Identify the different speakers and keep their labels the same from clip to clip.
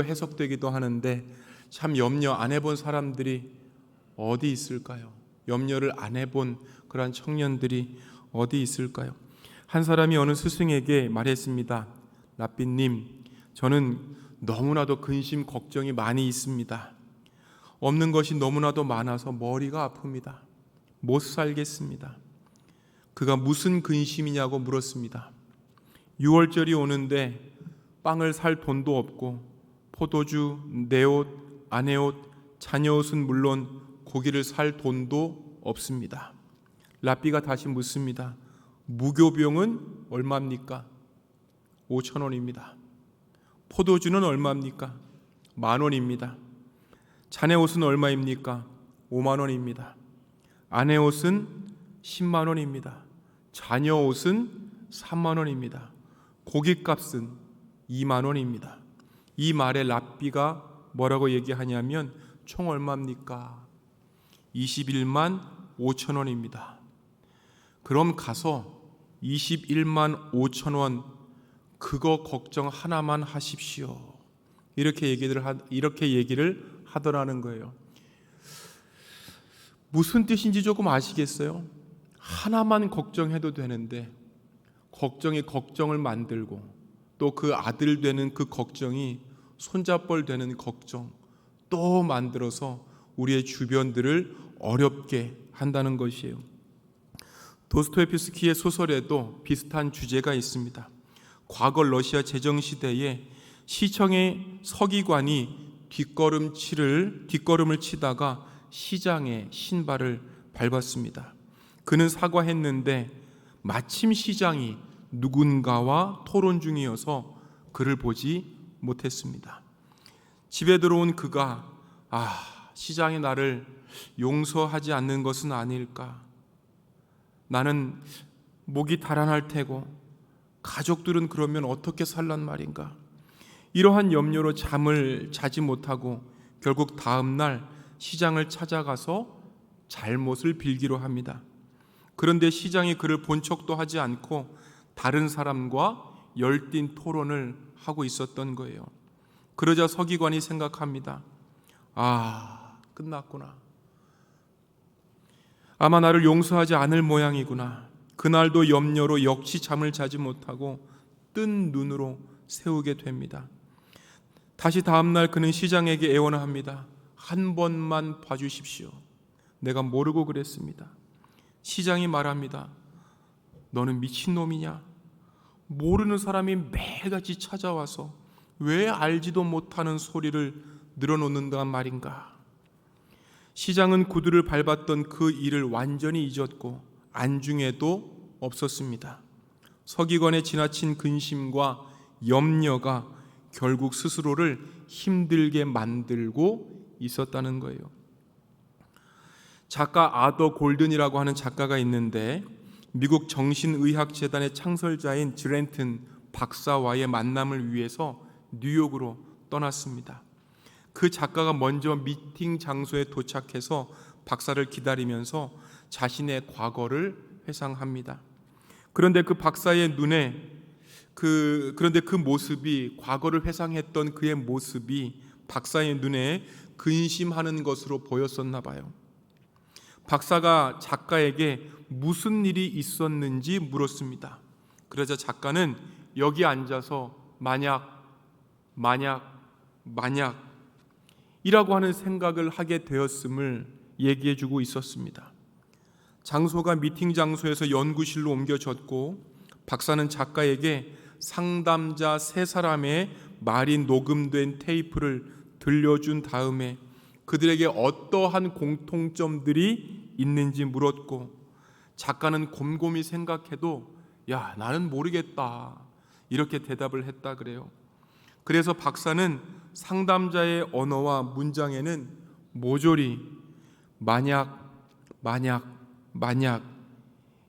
Speaker 1: 해석되기도 하는데 참 염려 안 해본 사람들이 어디 있을까요? 염려를 안 해본 그러한 청년들이 어디 있을까요? 한 사람이 어느 스승에게 말했습니다. 랍비님, 저는 너무나도 근심 걱정이 많이 있습니다. 없는 것이 너무나도 많아서 머리가 아픕니다. 못 살겠습니다. 그가 무슨 근심이냐고 물었습니다. 6월절이 오는데 빵을 살 돈도 없고 포도주, 내 옷, 아내 옷, 자녀 옷은 물론 고기를 살 돈도 없습니다. 랍비가 다시 묻습니다. 무교병은 얼마입니까? 5,000원입니다. 포도주는 얼마입니까? 10,000원입니다. 자네 옷은 얼마입니까? 50,000원입니다. 아내 옷은 100,000원입니다. 자녀 옷은 30,000원입니다. 고깃값은 20,000원입니다. 이 말에 랍비가 뭐라고 얘기하냐면 총 얼마입니까? 21만 5천원입니다. 그럼 가서 21만 5천원 그거 걱정 하나만 하십시오. 이렇게 얘기를 하더라는 거예요. 무슨 뜻인지 조금 아시겠어요? 하나만 걱정해도 되는데 걱정이 걱정을 만들고 또 그 아들 되는 그 걱정이 손자뻘 되는 걱정 또 만들어서 우리의 주변들을 어렵게 한다는 것이에요. 도스토옙스키의 소설에도 비슷한 주제가 있습니다. 과거 러시아 제정시대에 시청의 서기관이 뒷걸음을 치다가 시장의 신발을 밟았습니다. 그는 사과했는데 마침 시장이 누군가와 토론 중이어서 그를 보지 못했습니다. 집에 들어온 그가 시장이 나를 용서하지 않는 것은 아닐까? 나는 목이 달아날 테고 가족들은 그러면 어떻게 살란 말인가? 이러한 염려로 잠을 자지 못하고 결국 다음 날 시장을 찾아가서 잘못을 빌기로 합니다. 그런데 시장이 그를 본 척도 하지 않고 다른 사람과 열띤 토론을 하고 있었던 거예요. 그러자 서기관이 생각합니다. 끝났구나. 아마 나를 용서하지 않을 모양이구나. 그날도 염려로 역시 잠을 자지 못하고 뜬 눈으로 세우게 됩니다. 다시 다음날 그는 시장에게 애원합니다. 한 번만 봐주십시오. 내가 모르고 그랬습니다. 시장이 말합니다. 너는 미친놈이냐? 모르는 사람이 매일같이 찾아와서 왜 알지도 못하는 소리를 늘어놓는단 말인가? 시장은 구두를 밟았던 그 일을 완전히 잊었고 안중에도 없었습니다. 서기관의 지나친 근심과 염려가 결국 스스로를 힘들게 만들고 있었다는 거예요. 작가 아더 골든이라고 하는 작가가 있는데 미국 정신의학재단의 창설자인 지렌튼 박사와의 만남을 위해서 뉴욕으로 떠났습니다. 그 작가가 먼저 미팅 장소에 도착해서 박사를 기다리면서 자신의 과거를 회상합니다. 그런데 그 박사의 눈에 그런데 그 모습이, 과거를 회상했던 그의 모습이 박사의 눈에 근심하는 것으로 보였었나 봐요. 박사가 작가에게 무슨 일이 있었는지 물었습니다. 그러자 작가는 여기 앉아서 만약 이라고 하는 생각을 하게 되었음을 얘기해 주고 있었습니다. 장소가 미팅 장소에서 연구실로 옮겨졌고 박사는 작가에게 상담자 3사람의 말이 녹음된 테이프를 들려준 다음에 그들에게 어떠한 공통점들이 있는지 물었고 작가는 곰곰이 생각해도 나는 모르겠다 이렇게 대답을 했다 그래요. 그래서 박사는 상담자의 언어와 문장에는 모조리 만약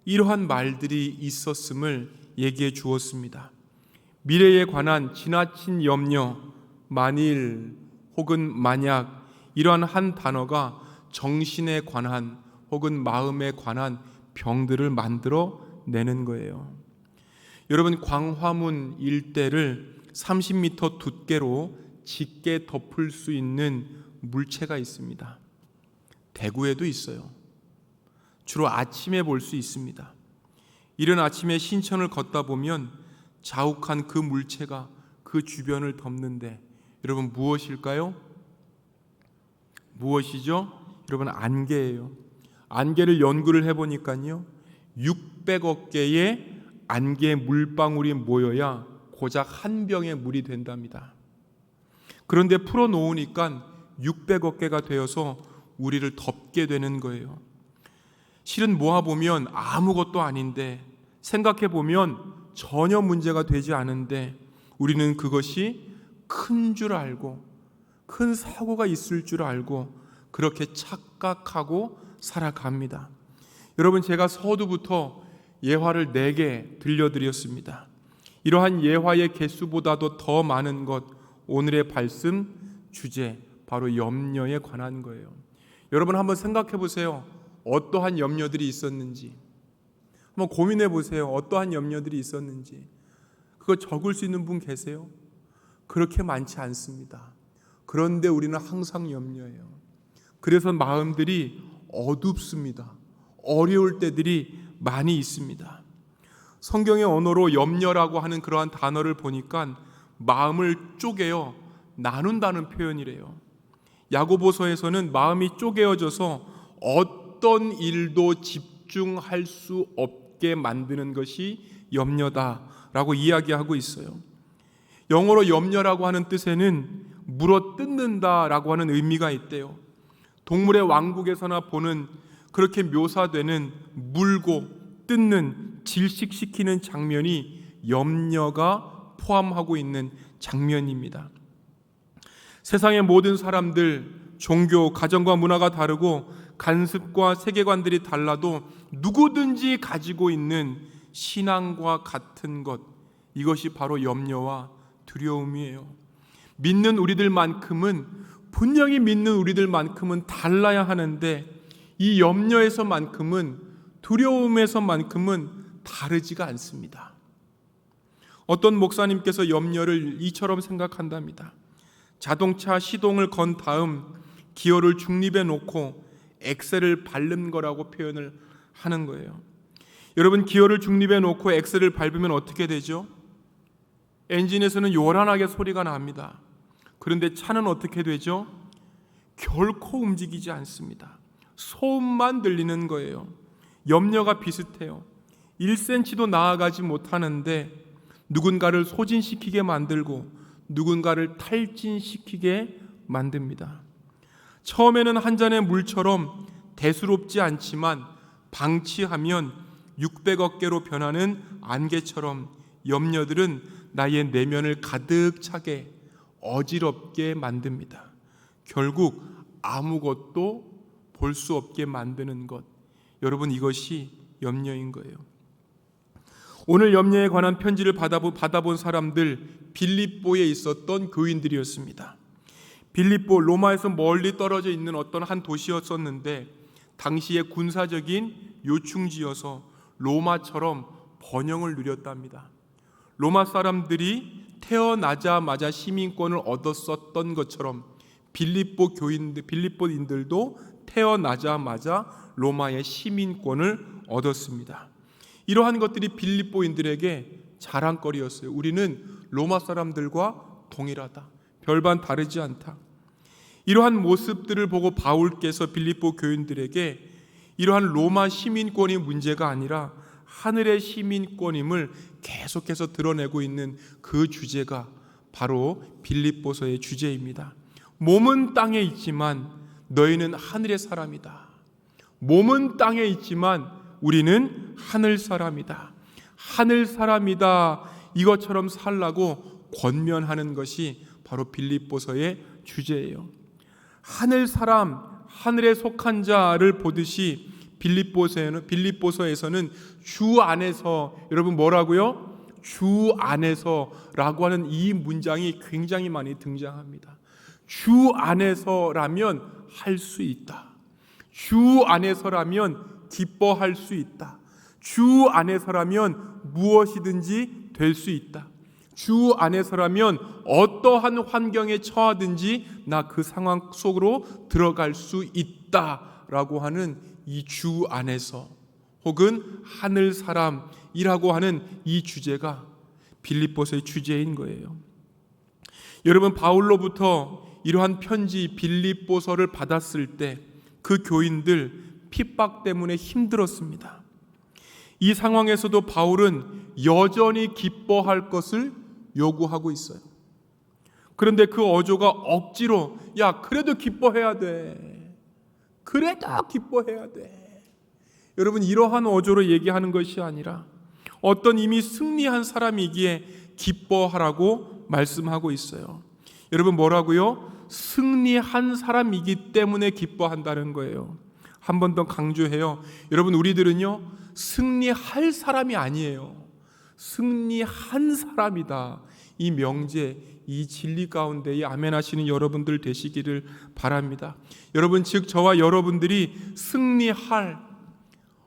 Speaker 1: 이러한 말들이 있었음을 얘기해 주었습니다. 미래에 관한 지나친 염려, 만일 혹은 만약 이러한 한 단어가 정신에 관한 혹은 마음에 관한 병들을 만들어 내는 거예요. 여러분, 광화문 일대를 30m 두께로 짙게 덮을 수 있는 물체가 있습니다. 대구에도 있어요. 주로 아침에 볼 수 있습니다. 이른 아침에 신천을 걷다 보면 자욱한 그 물체가 그 주변을 덮는데, 여러분 무엇일까요? 무엇이죠? 여러분 안개예요. 안개를 연구를 해보니까요, 600억 개의 안개 물방울이 모여야 고작 한 병의 물이 된답니다. 그런데 풀어놓으니까 600억 개가 되어서 우리를 덮게 되는 거예요. 실은 모아보면 아무것도 아닌데, 생각해보면 전혀 문제가 되지 않은데, 우리는 그것이 큰 줄 알고, 큰 사고가 있을 줄 알고 그렇게 착각하고 살아갑니다. 여러분, 제가 서두부터 예화를 4개 들려드렸습니다. 이러한 예화의 개수보다도 더 많은 것, 오늘의 말씀 주제 바로 염려에 관한 거예요. 여러분 한번 생각해 보세요. 어떠한 염려들이 있었는지 한번 고민해 보세요. 어떠한 염려들이 있었는지. 그거 적을 수 있는 분 계세요? 그렇게 많지 않습니다. 그런데 우리는 항상 염려해요. 그래서 마음들이 어둡습니다. 어려울 때들이 많이 있습니다. 성경의 언어로 염려라고 하는 그러한 단어를 보니까 마음을 쪼개어 나눈다는 표현이래요. 야고보서에서는 마음이 쪼개어져서 어떤 일도 집중할 수 없게 만드는 것이 염려다라고 이야기하고 있어요. 영어로 염려라고 하는 뜻에는 물어 뜯는다라고 하는 의미가 있대요. 동물의 왕국에서나 보는 그렇게 묘사되는 물고 뜯는, 질식시키는 장면이 염려가 포함하고 있는 장면입니다. 세상의 모든 사람들, 종교, 가정과 문화가 다르고 관습과 세계관들이 달라도 누구든지 가지고 있는 신앙과 같은 것, 이것이 바로 염려와 두려움이에요. 믿는 우리들만큼은, 분명히 믿는 우리들만큼은 달라야 하는데, 이 염려에서만큼은, 두려움에서만큼은 다르지가 않습니다. 어떤 목사님께서 염려를 이처럼 생각한답니다. 자동차 시동을 건 다음 기어를 중립에 놓고 엑셀을 밟는 거라고 표현을 하는 거예요. 여러분, 기어를 중립에 놓고 엑셀을 밟으면 어떻게 되죠? 엔진에서는 요란하게 소리가 납니다. 그런데 차는 어떻게 되죠? 결코 움직이지 않습니다. 소음만 들리는 거예요. 염려가 비슷해요. 1cm도 나아가지 못하는데 누군가를 소진시키게 만들고 누군가를 탈진시키게 만듭니다. 처음에는 한 잔의 물처럼 대수롭지 않지만 방치하면 600억 개로 변하는 안개처럼 염려들은 나의 내면을 가득 차게 어지럽게 만듭니다. 결국 아무것도 볼 수 없게 만드는 것, 여러분 이것이 염려인 거예요. 오늘 염려에 관한 편지를 받아본 사람들, 빌립보에 있었던 교인들이었습니다. 빌립보, 로마에서 멀리 떨어져 있는 어떤 한 도시였었는데 당시의 군사적인 요충지여서 로마처럼 번영을 누렸답니다. 로마 사람들이 태어나자마자 시민권을 얻었었던 것처럼 빌립보인들도 태어나자마자 로마의 시민권을 얻었습니다. 이러한 것들이 빌립보인들에게 자랑거리였어요. 우리는 로마 사람들과 동일하다. 별반 다르지 않다. 이러한 모습들을 보고 바울께서 빌립보 교인들에게 이러한 로마 시민권이 문제가 아니라 하늘의 시민권임을 계속해서 드러내고 있는 그 주제가 바로 빌립보서의 주제입니다. 몸은 땅에 있지만 너희는 하늘의 사람이다. 몸은 땅에 있지만 우리는 하늘 사람이다. 하늘 사람이다. 이것처럼 살라고 권면하는 것이 바로 빌립보서의 주제예요. 하늘 사람, 하늘에 속한 자를 보듯이 빌립보서에서는 주 안에서, 여러분 뭐라고요? 주 안에서라고 하는 이 문장이 굉장히 많이 등장합니다. 주 안에서라면 할 수 있다. 주 안에서라면 기뻐할 수 있다. 주 안에서라면 무엇이든지 될 수 있다. 주 안에서라면 어떠한 환경에 처하든지 나 그 상황 속으로 들어갈 수 있다라고 하는 이 주 안에서, 혹은 하늘 사람이라고 하는 이 주제가 빌립보서의 주제인 거예요. 여러분, 바울로부터 이러한 편지 빌립보서를 받았을 때 그 교인들 핍박 때문에 힘들었습니다. 이 상황에서도 바울은 여전히 기뻐할 것을 요구하고 있어요. 그런데 그 어조가 억지로 야 그래도 기뻐해야 돼, 그래도 기뻐해야 돼. 여러분, 이러한 어조로 얘기하는 것이 아니라 어떤 이미 승리한 사람이기에 기뻐하라고 말씀하고 있어요. 여러분, 뭐라고요? 승리한 사람이기 때문에 기뻐한다는 거예요. 한 번 더 강조해요. 여러분, 우리들은요 승리할 사람이 아니에요. 승리한 사람이다. 이 명제, 이 진리 가운데에 아멘하시는 여러분들 되시기를 바랍니다. 여러분, 즉 저와 여러분들이 승리할,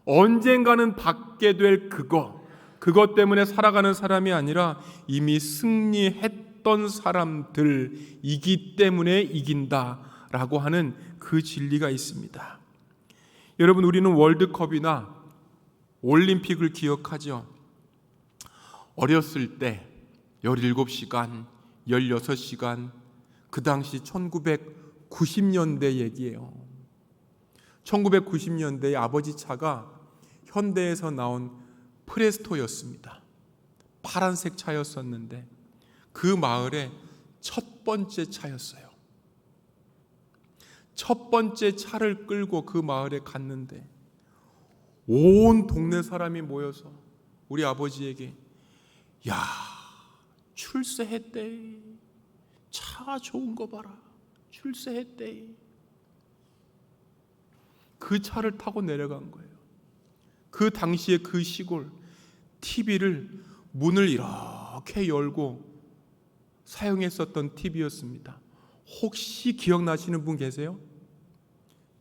Speaker 1: 언젠가는 받게 될 그것 때문에 살아가는 사람이 아니라 이미 승리했던 사람들이기 때문에 이긴다라고 하는 그 진리가 있습니다. 여러분, 우리는 월드컵이나 올림픽을 기억하죠. 어렸을 때 17시간, 16시간, 그 당시 1990년대 얘기예요. 1990년대에 아버지 차가 현대에서 나온 프레스토였습니다. 파란색 차였었는데 그 마을의 첫 번째 차였어요. 첫 번째 차를 끌고 그 마을에 갔는데 온 동네 사람이 모여서 우리 아버지에게 야, 출세했대. 차 좋은 거 봐라. 출세했대. 그 차를 타고 내려간 거예요. 그 당시에 그 시골 TV를 문을 이렇게 열고 사용했었던 TV였습니다. 혹시 기억나시는 분 계세요?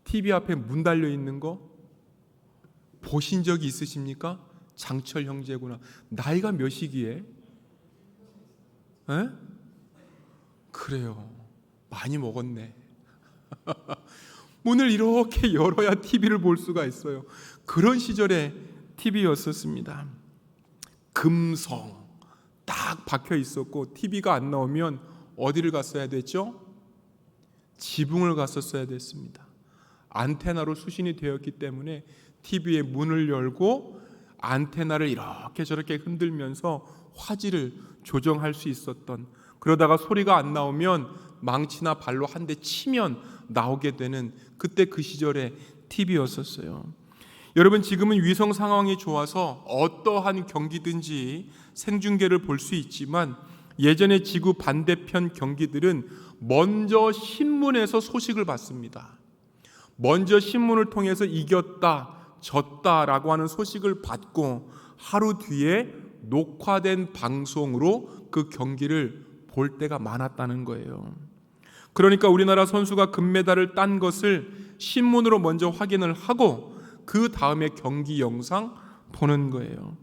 Speaker 1: TV 앞에 문 달려 있는 거 보신 적이 있으십니까? 장철 형제구나. 나이가 몇이기에? 에? 그래요. 많이 먹었네. 문을 이렇게 열어야 TV를 볼 수가 있어요. 그런 시절에 TV였었습니다. 금성 딱 박혀 있었고 TV가 안 나오면 어디를 갔어야 됐죠? 지붕을 갔었어야 됐습니다. 안테나로 수신이 되었기 때문에 TV의 문을 열고 안테나를 이렇게 저렇게 흔들면서 화질을 조정할 수 있었던, 그러다가 소리가 안 나오면 망치나 발로 한 대 치면 나오게 되는 그때 그 시절의 TV였었어요. 여러분, 지금은 위성 상황이 좋아서 어떠한 경기든지 생중계를 볼 수 있지만 예전에 지구 반대편 경기들은 먼저 신문에서 소식을 받습니다. 먼저 신문을 통해서 이겼다, 졌다라고 하는 소식을 받고 하루 뒤에 녹화된 방송으로 그 경기를 볼 때가 많았다는 거예요. 그러니까 우리나라 선수가 금메달을 딴 것을 신문으로 먼저 확인을 하고 그 다음에 경기 영상 보는 거예요.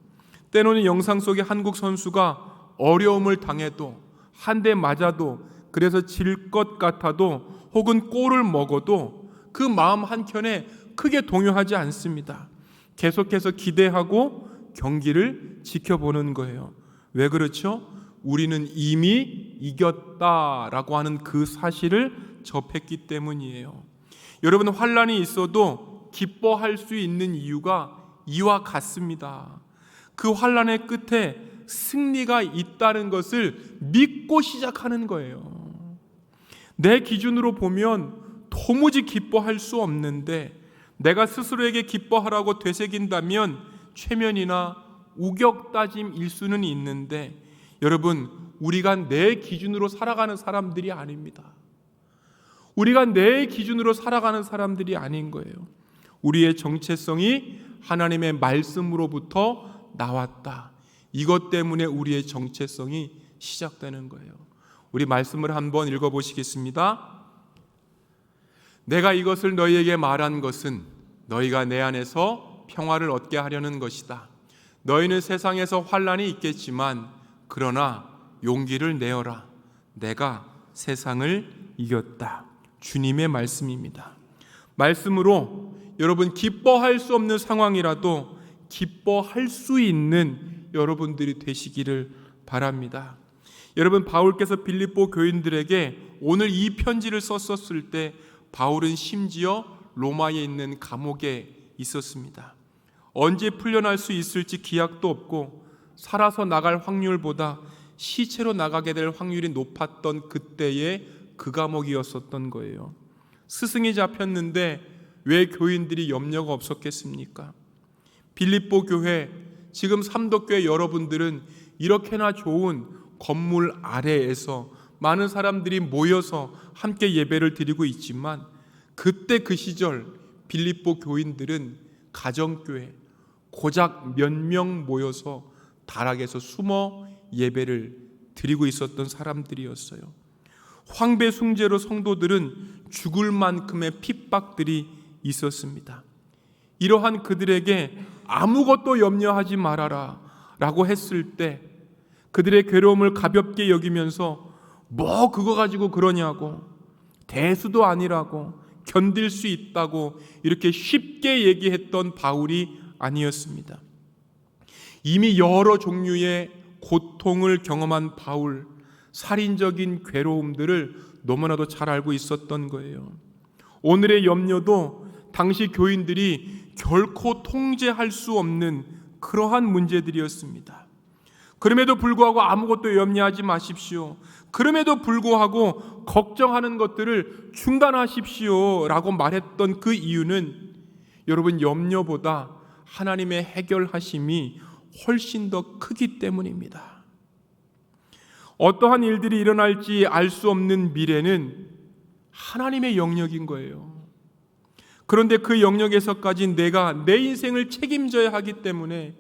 Speaker 1: 때로는 영상 속에 한국 선수가 어려움을 당해도, 한 대 맞아도, 그래서 질 것 같아도, 혹은 골을 먹어도 그 마음 한켠에 크게 동요하지 않습니다. 계속해서 기대하고 경기를 지켜보는 거예요. 왜 그렇죠? 우리는 이미 이겼다라고 하는 그 사실을 접했기 때문이에요. 여러분, 환난이 있어도 기뻐할 수 있는 이유가 이와 같습니다. 그 환난의 끝에 승리가 있다는 것을 믿고 시작하는 거예요. 내 기준으로 보면 도무지 기뻐할 수 없는데 내가 스스로에게 기뻐하라고 되새긴다면 최면이나 우격다짐일 수는 있는데, 여러분, 우리가 내 기준으로 살아가는 사람들이 아닙니다. 우리가 내 기준으로 살아가는 사람들이 아닌 거예요. 우리의 정체성이 하나님의 말씀으로부터 나왔다. 이것 때문에 우리의 정체성이 시작되는 거예요. 우리 말씀을 한번 읽어보시겠습니다. 내가 이것을 너희에게 말한 것은 너희가 내 안에서 평화를 얻게 하려는 것이다. 너희는 세상에서 환난이 있겠지만 그러나 용기를 내어라. 내가 세상을 이겼다. 주님의 말씀입니다. 말씀으로 여러분 기뻐할 수 없는 상황이라도 기뻐할 수 있는 여러분들이 되시기를 바랍니다. 여러분, 바울께서 빌립보 교인들에게 오늘 이 편지를 썼었을 때 바울은 심지어 로마에 있는 감옥에 있었습니다. 언제 풀려날 수 있을지 기약도 없고 살아서 나갈 확률보다 시체로 나가게 될 확률이 높았던 그때의 그 감옥이었었던 거예요. 스승이 잡혔는데 왜 교인들이 염려가 없었겠습니까? 빌립보 교회, 지금 삼덕교회 여러분들은 이렇게나 좋은 건물 아래에서 많은 사람들이 모여서 함께 예배를 드리고 있지만 그때 그 시절 빌립보 교인들은 가정교회 고작 몇 명 모여서 다락에서 숨어 예배를 드리고 있었던 사람들이었어요. 황배 숭배로 성도들은 죽을 만큼의 핍박들이 있었습니다. 이러한 그들에게 아무것도 염려하지 말아라 라고 했을 때 그들의 괴로움을 가볍게 여기면서 뭐 그거 가지고 그러냐고, 대수도 아니라고, 견딜 수 있다고 이렇게 쉽게 얘기했던 바울이 아니었습니다. 이미 여러 종류의 고통을 경험한 바울, 살인적인 괴로움들을 너무나도 잘 알고 있었던 거예요. 오늘의 염려도 당시 교인들이 결코 통제할 수 없는 그러한 문제들이었습니다. 그럼에도 불구하고 아무것도 염려하지 마십시오. 그럼에도 불구하고 걱정하는 것들을 중단하십시오 라고 말했던 그 이유는 여러분, 염려보다 하나님의 해결하심이 훨씬 더 크기 때문입니다. 어떠한 일들이 일어날지 알 수 없는 미래는 하나님의 영역인 거예요. 그런데 그 영역에서까지 내가 내 인생을 책임져야 하기 때문에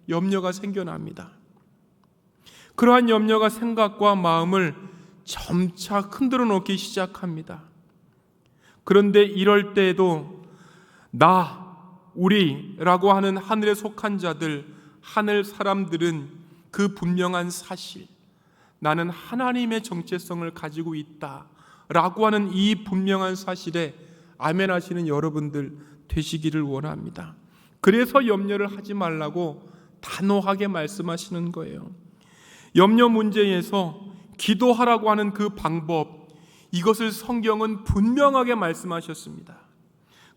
Speaker 1: 염려가 생겨납니다. 그러한 염려가 생각과 마음을 점차 흔들어 놓기 시작합니다. 그런데 이럴 때에도 나, 우리라고 하는 하늘에 속한 자들, 하늘 사람들은 그 분명한 사실, 나는 하나님의 정체성을 가지고 있다라고 하는 이 분명한 사실에 아멘 하시는 여러분들 되시기를 원합니다. 그래서 염려를 하지 말라고 단호하게 말씀하시는 거예요. 염려 문제에서 기도하라고 하는 그 방법, 이것을 성경은 분명하게 말씀하셨습니다.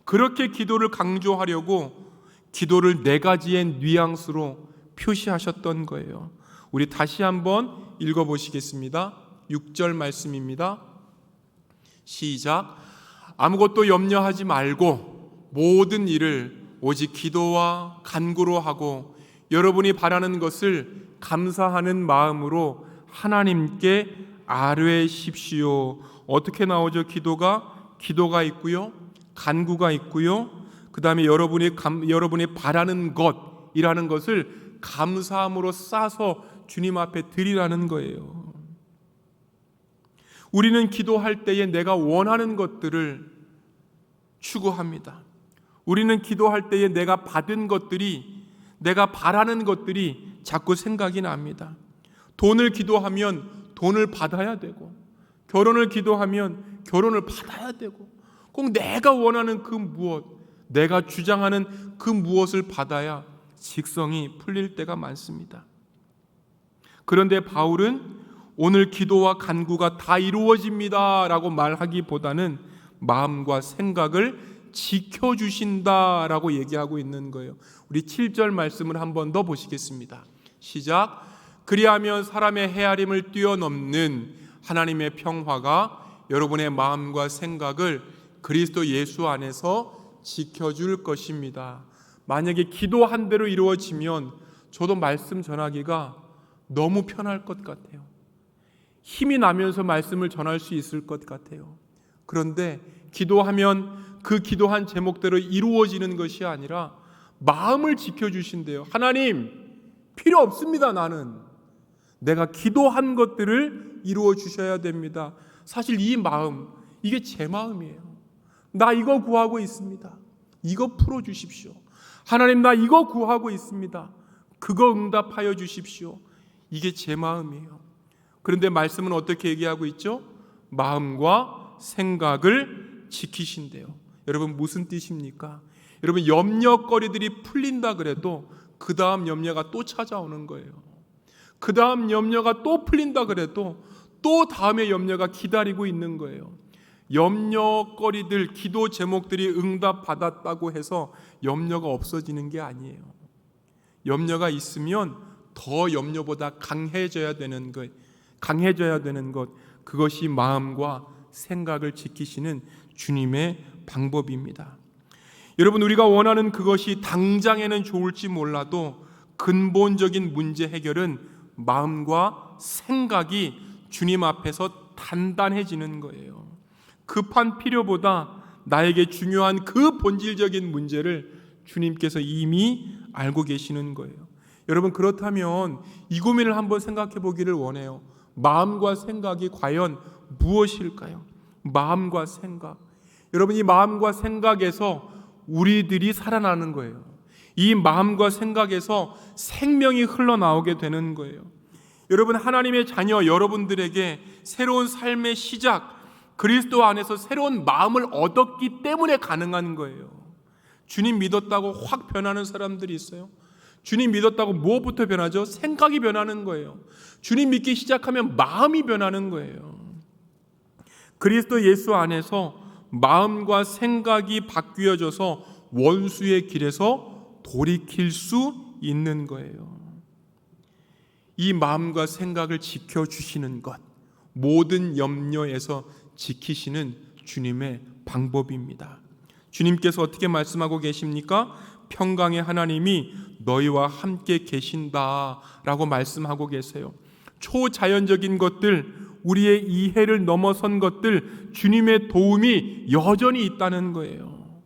Speaker 1: 그렇게 기도를 강조하려고 기도를 4가지의 뉘앙스로 표시하셨던 거예요. 우리 다시 한번 읽어보시겠습니다. 6절 말씀입니다. 시작. 아무것도 염려하지 말고 모든 일을 오직 기도와 간구로 하고 여러분이 바라는 것을 감사하는 마음으로 하나님께 아뢰십시오. 어떻게 나오죠? 기도가 있고요, 간구가 있고요, 그 다음에 여러분이 바라는 것이라는 것을 감사함으로 싸서 주님 앞에 드리라는 거예요. 우리는 기도할 때에 내가 원하는 것들을 추구합니다. 우리는 기도할 때에 내가 받은 것들이, 내가 바라는 것들이 자꾸 생각이 납니다. 돈을 기도하면 돈을 받아야 되고, 결혼을 기도하면 결혼을 받아야 되고, 꼭 내가 원하는 그 무엇, 내가 주장하는 그 무엇을 받아야 직성이 풀릴 때가 많습니다. 그런데 바울은 오늘 기도와 간구가 다 이루어집니다 라고 말하기보다는 마음과 생각을 지켜주신다라고 얘기하고 있는 거예요. 우리 7절 말씀을 한 번 더 보시겠습니다. 시작. 그리하면 사람의 헤아림을 뛰어넘는 하나님의 평화가 여러분의 마음과 생각을 그리스도 예수 안에서 지켜줄 것입니다. 만약에 기도한 대로 이루어지면 저도 말씀 전하기가 너무 편할 것 같아요. 힘이 나면서 말씀을 전할 수 있을 것 같아요. 그런데 기도하면 그 기도한 제목대로 이루어지는 것이 아니라 마음을 지켜주신대요. 하나님, 필요 없습니다. 나는 내가 기도한 것들을 이루어 주셔야 됩니다. 사실 이 마음, 이게 제 마음이에요. 나 이거 구하고 있습니다. 이거 풀어주십시오. 하나님, 나 이거 구하고 있습니다. 그거 응답하여 주십시오. 이게 제 마음이에요. 그런데 말씀은 어떻게 얘기하고 있죠? 마음과 생각을 지키신대요. 여러분 무슨 뜻입니까? 여러분 염려거리들이 풀린다 그래도 그 다음 염려가 또 찾아오는 거예요. 그 다음 염려가 또 풀린다 그래도 또 다음의 염려가 기다리고 있는 거예요. 염려거리들, 기도 제목들이 응답받았다고 해서 염려가 없어지는 게 아니에요. 염려가 있으면 더 염려보다 강해져야 되는 것, 그것이 마음과 생각을 지키시는 주님의 방법입니다. 여러분, 우리가 원하는 그것이 당장에는 좋을지 몰라도 근본적인 문제 해결은 마음과 생각이 주님 앞에서 단단해지는 거예요. 급한 필요보다 나에게 중요한 그 본질적인 문제를 주님께서 이미 알고 계시는 거예요. 여러분, 그렇다면 이 고민을 한번 생각해 보기를 원해요. 마음과 생각이 과연 무엇일까요? 마음과 생각. 여러분, 이 마음과 생각에서 우리들이 살아나는 거예요. 이 마음과 생각에서 생명이 흘러나오게 되는 거예요. 여러분, 하나님의 자녀 여러분들에게 새로운 삶의 시작, 그리스도 안에서 새로운 마음을 얻었기 때문에 가능한 거예요. 주님 믿었다고 확 변하는 사람들이 있어요. 주님 믿었다고 무엇부터 변하죠? 생각이 변하는 거예요. 주님 믿기 시작하면 마음이 변하는 거예요. 그리스도 예수 안에서 마음과 생각이 바뀌어져서 원수의 길에서 돌이킬 수 있는 거예요. 이 마음과 생각을 지켜주시는 것, 모든 염려에서 지키시는 주님의 방법입니다. 주님께서 어떻게 말씀하고 계십니까? 평강의 하나님이 너희와 함께 계신다라고 말씀하고 계세요. 초자연적인 것들, 우리의 이해를 넘어선 것들, 주님의 도움이 여전히 있다는 거예요.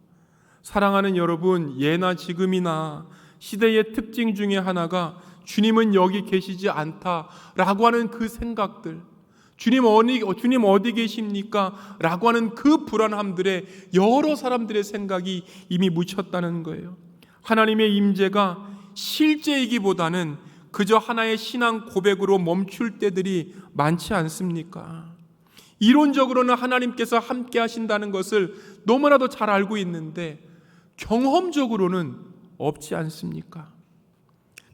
Speaker 1: 사랑하는 여러분, 예나 지금이나 시대의 특징 중에 하나가 주님은 여기 계시지 않다라고 하는 그 생각들, 주님 어디 계십니까? 라고 하는 그 불안함들에 여러 사람들의 생각이 이미 묻혔다는 거예요. 하나님의 임재가 실제이기보다는 그저 하나의 신앙 고백으로 멈출 때들이 많지 않습니까? 이론적으로는 하나님께서 함께 하신다는 것을 너무나도 잘 알고 있는데 경험적으로는 없지 않습니까?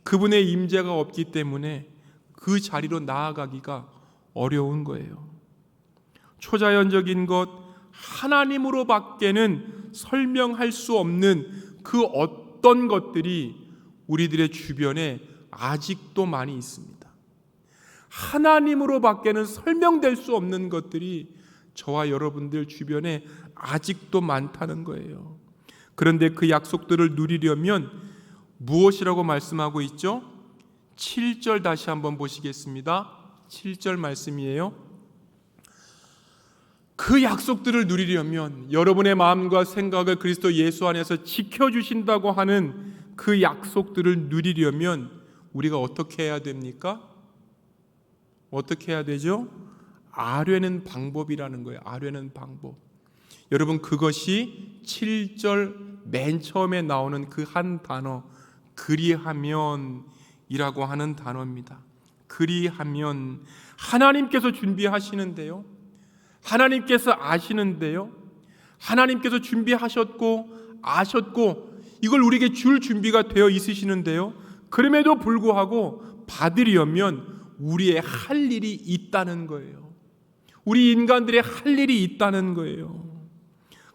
Speaker 1: 그분의 임재가 없기 때문에 그 자리로 나아가기가 어려운 거예요. 초자연적인 것, 하나님으로 밖에는 설명할 수 없는 그 어떤 것들이 우리들의 주변에 아직도 많이 있습니다. 하나님으로 밖에는 설명될 수 없는 것들이 저와 여러분들 주변에 아직도 많다는 거예요. 그런데 그 약속들을 누리려면 무엇이라고 말씀하고 있죠? 7절 다시 한번 보시겠습니다. 7절 말씀이에요. 그 약속들을 누리려면, 여러분의 마음과 생각을 그리스도 예수 안에서 지켜주신다고 하는 그 약속들을 누리려면 우리가 어떻게 해야 됩니까? 어떻게 해야 되죠? 아뢰는 방법이라는 거예요. 아뢰는 방법. 여러분, 그것이 7절 맨 처음에 나오는 그 한 단어, 그리하면이라고 하는 단어입니다. 그리하면, 하나님께서 준비하시는데요, 하나님께서 아시는데요, 하나님께서 준비하셨고 아셨고 이걸 우리에게 줄 준비가 되어 있으시는데요, 그럼에도 불구하고 받으려면 우리의 할 일이 있다는 거예요. 우리 인간들의 할 일이 있다는 거예요.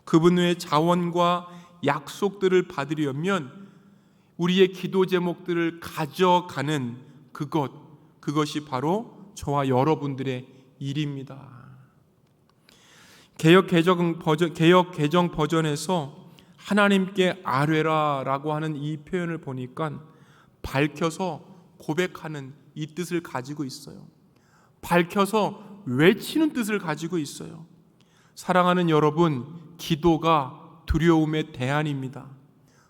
Speaker 1: 그분의 자원과 약속들을 받으려면 우리의 기도 제목들을 가져가는 그것이 바로 저와 여러분들의 일입니다. 개역 개정 버전에서 하나님께 아뢰라라고 하는 이 표현을 보니까 밝혀서 고백하는 이 뜻을 가지고 있어요. 밝혀서 외치는 뜻을 가지고 있어요. 사랑하는 여러분, 기도가 두려움의 대안입니다.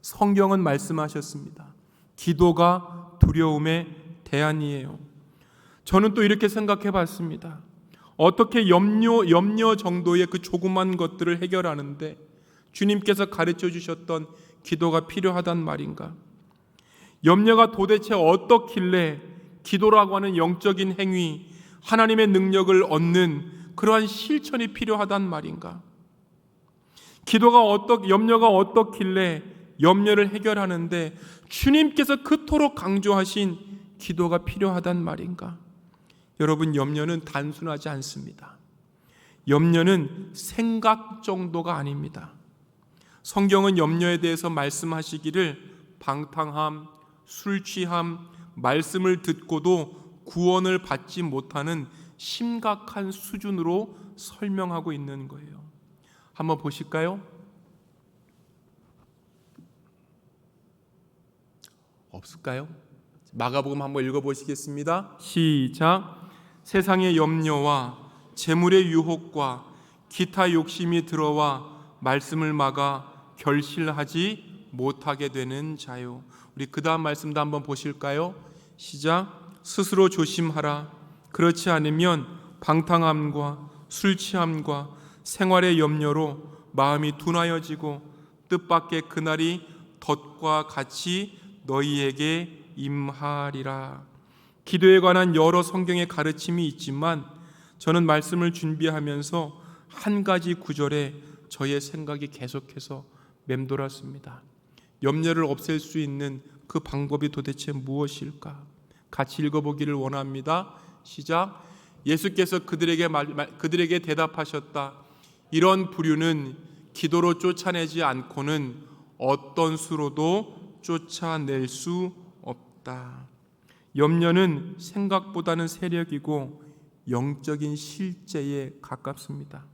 Speaker 1: 성경은 말씀하셨습니다. 기도가 두려움의 대안이에요. 저는 또 이렇게 생각해 봤습니다. 어떻게 염려 정도의 그 조그만 것들을 해결하는데 주님께서 가르쳐 주셨던 기도가 필요하단 말인가? 염려가 도대체 어떻길래 기도라고 하는 영적인 행위, 하나님의 능력을 얻는 그러한 실천이 필요하단 말인가? 염려가 어떻길래 염려를 해결하는데 주님께서 그토록 강조하신 기도가 필요하단 말인가? 여러분, 염려는 단순하지 않습니다. 염려는 생각 정도가 아닙니다. 성경은 염려에 대해서 말씀하시기를 방탕함, 술 취함, 말씀을 듣고도 구원을 받지 못하는 심각한 수준으로 설명하고 있는 거예요. 한번 보실까요? 없을까요? 마가복음 한번 읽어보시겠습니다. 시작. 세상의 염려와 재물의 유혹과 기타 욕심이 들어와 말씀을 막아 결실하지 못하게 되는 자요. 우리 그 다음 말씀도 한번 보실까요? 시작. 스스로 조심하라. 그렇지 않으면 방탕함과 술 취함과 생활의 염려로 마음이 둔하여지고 뜻밖의 그날이 덫과 같이 너희에게 임하리라. 기도에 관한 여러 성경의 가르침이 있지만 저는 말씀을 준비하면서 한 가지 구절에 저의 생각이 계속해서 맴돌았습니다. 염려를 없앨 수 있는 그 방법이 도대체 무엇일까? 같이 읽어보기를 원합니다. 시작. 예수께서 그들에게 대답하셨다. 이런 부류는 기도로 쫓아내지 않고는 어떤 수로도 쫓아낼 수 없다. 염려는 생각보다는 세력이고 영적인 실제에 가깝습니다.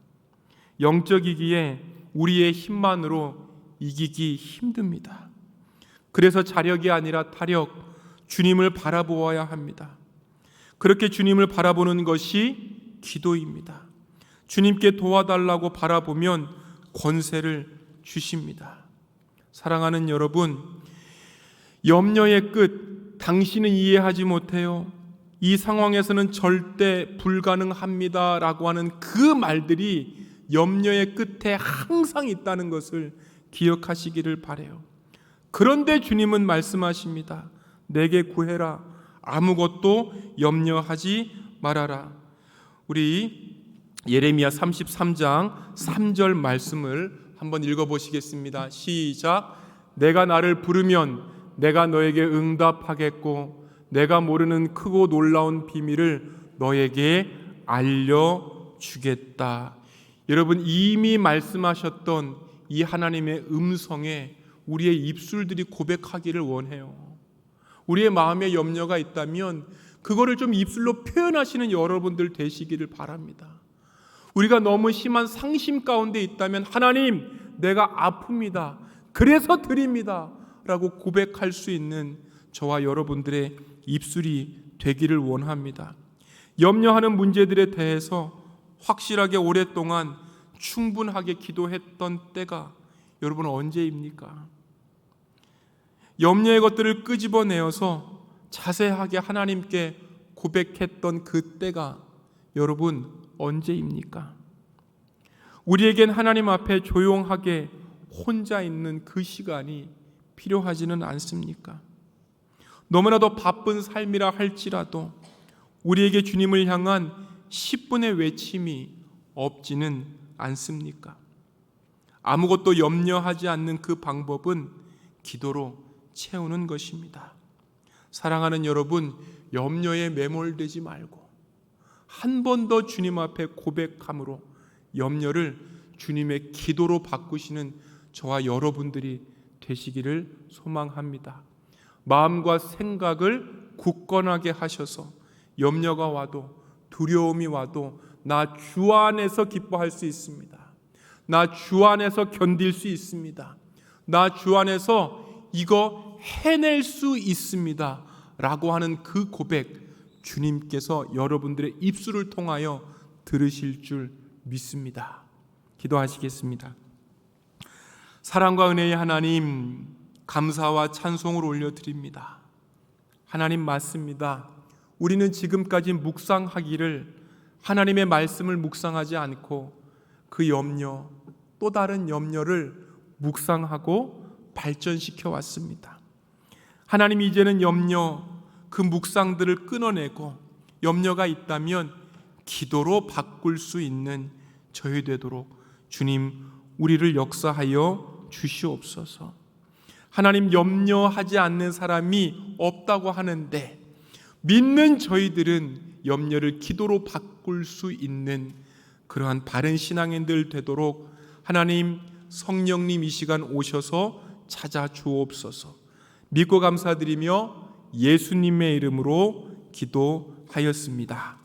Speaker 1: 영적이기에 우리의 힘만으로 이기기 힘듭니다. 그래서 자력이 아니라 타력, 주님을 바라보아야 합니다. 그렇게 주님을 바라보는 것이 기도입니다. 주님께 도와달라고 바라보면 권세를 주십니다. 사랑하는 여러분, 염려의 끝, 당신은 이해하지 못해요. 이 상황에서는 절대 불가능합니다 라고 하는 그 말들이 염려의 끝에 항상 있다는 것을 기억하시기를 바라요. 그런데 주님은 말씀하십니다. 내게 구해라. 아무것도 염려하지 말아라. 우리 예레미야 33장 3절 말씀을 한번 읽어보시겠습니다. 시작. 내가 나를 부르면 내가 너에게 응답하겠고 내가 모르는 크고 놀라운 비밀을 너에게 알려주겠다. 여러분, 이미 말씀하셨던 이 하나님의 음성에 우리의 입술들이 고백하기를 원해요. 우리의 마음에 염려가 있다면 그거를 좀 입술로 표현하시는 여러분들 되시기를 바랍니다. 우리가 너무 심한 상심 가운데 있다면 하나님, 내가 아픕니다. 그래서 드립니다. 라고 고백할 수 있는 저와 여러분들의 입술이 되기를 원합니다. 염려하는 문제들에 대해서 확실하게 오랫동안 충분하게 기도했던 때가 여러분 언제입니까? 염려의 것들을 끄집어내어서 자세하게 하나님께 고백했던 그 때가 여러분 언제입니까? 우리에겐 하나님 앞에 조용하게 혼자 있는 그 시간이 필요하지는 않습니까? 너무나도 바쁜 삶이라 할지라도 우리에게 주님을 향한 10분의 외침이 없지는 않습니까? 아무것도 염려하지 않는 그 방법은 기도로 채우는 것입니다. 사랑하는 여러분, 염려에 매몰되지 말고 한 번 더 주님 앞에 고백함으로 염려를 주님의 기도로 바꾸시는 저와 여러분들이 되시기를 소망합니다. 마음과 생각을 굳건하게 하셔서 염려가 와도 두려움이 와도 나 주 안에서 기뻐할 수 있습니다. 나 주 안에서 견딜 수 있습니다. 나 주 안에서 이거 해낼 수 있습니다 라고 하는 그 고백, 주님께서 여러분들의 입술을 통하여 들으실 줄 믿습니다. 기도하시겠습니다. 사랑과 은혜의 하나님, 감사와 찬송을 올려드립니다. 하나님, 맞습니다. 우리는 지금까지 묵상하기를 하나님의 말씀을 묵상하지 않고 그 염려, 또 다른 염려를 묵상하고 발전시켜 왔습니다. 하나님, 이제는 염려, 그 묵상들을 끊어내고 염려가 있다면 기도로 바꿀 수 있는 저희 되도록 주님 우리를 역사하여 주시옵소서. 하나님 염려하지 않는 사람이 없다고 하는데 믿는 저희들은 염려를 기도로 바꿀 수 있는 그러한 바른 신앙인들 되도록 하나님 성령님 이 시간 오셔서 찾아주옵소서. 믿고 감사드리며 예수님의 이름으로 기도하였습니다.